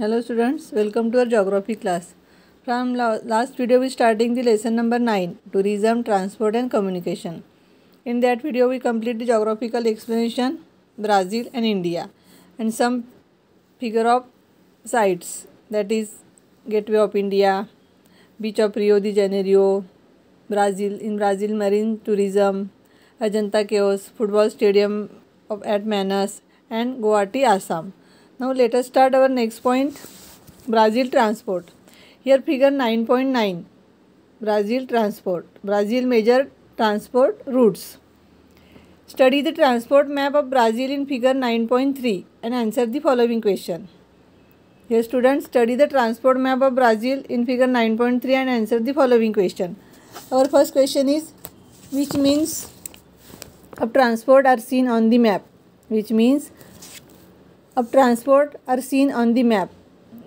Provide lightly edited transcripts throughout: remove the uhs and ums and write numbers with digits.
Hello students, welcome to our geography class. From last video we starting the lesson number 9, tourism, transport and communication. In that video we complete the geographical explanation Brazil and India and some figure of sites, that is Gateway of India, Beach of Rio de Janeiro, Brazil marine tourism, Ajanta Caves, football stadium at Manaus and Guwahati, Assam. Now let us start our next point, Brazil transport. Here figure 9.9, Brazil transport. Brazil major transport routes. Study the transport map of Brazil in figure 9.3 and answer the following question. Here students, study the transport map of Brazil in figure 9.3 and answer the following question. Our first question is, which means of transport are seen on the map? Which means of transport are seen on the map?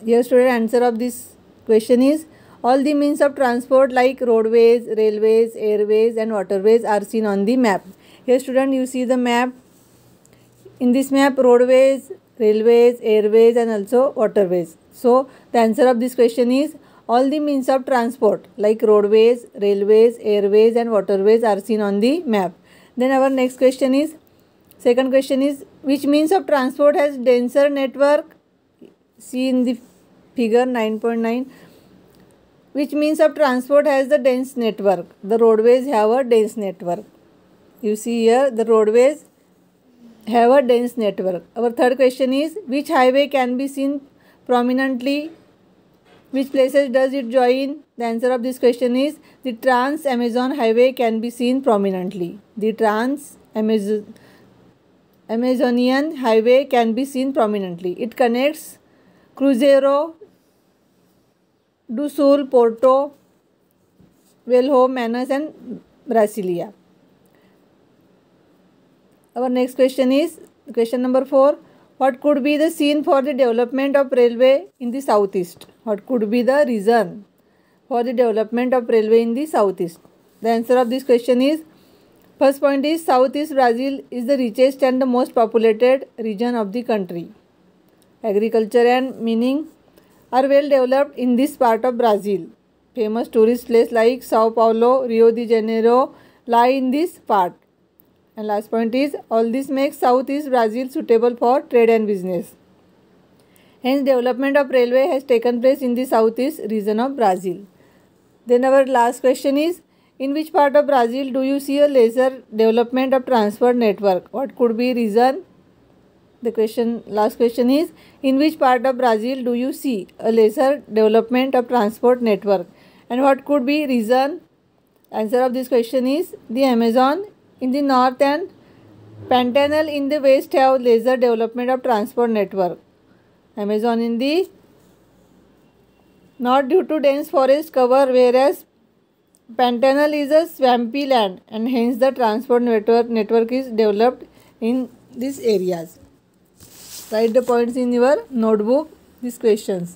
Here student, answer of this question is, all the means of transport like roadways, railways, airways and waterways are seen on the map. Here student, you see the map. In this map, roadways, railways, airways and also waterways. So the answer of this question is, all the means of transport like roadways, railways, airways and waterways are seen on the map. Then our next question is, second question is, which means of transport has denser network? See in the figure 9.9. Which means of transport has the dense network? The roadways have a dense network. You see here, the roadways have a dense network. Our third question is, which highway can be seen prominently? Which places does it join? The answer of this question is, the Trans-Amazon Highway can be seen prominently. The Trans-Amazonian Highway can be seen prominently. It connects Cruzeiro do Sul, Porto Velho, Manaus and Brasilia. Our next question is question number 4. What could be the scene for the development of railway in the southeast? What could be the reason for the development of railway in the southeast? The answer of this question is, first point is, southeast Brazil is the richest and the most populated region of the country. Agriculture and mining are well developed in this part of Brazil. Famous tourist places like Sao Paulo, Rio de Janeiro lie in this part. And last point is, all this makes southeast Brazil suitable for trade and business. Hence, development of railway has taken place in the southeast region of Brazil. Then our last question is, in which part of Brazil do you see a lesser development of transport network? What could be reason? The last question is, in which part of Brazil do you see a lesser development of transport network? And what could be reason? Answer of this question is, the Amazon in the north and Pantanal in the west have lesser development of transport network. Amazon in the north due to dense forest cover, whereas Pantanal is a swampy land and hence the transport network is developed in these areas. Write the points in your notebook, these questions.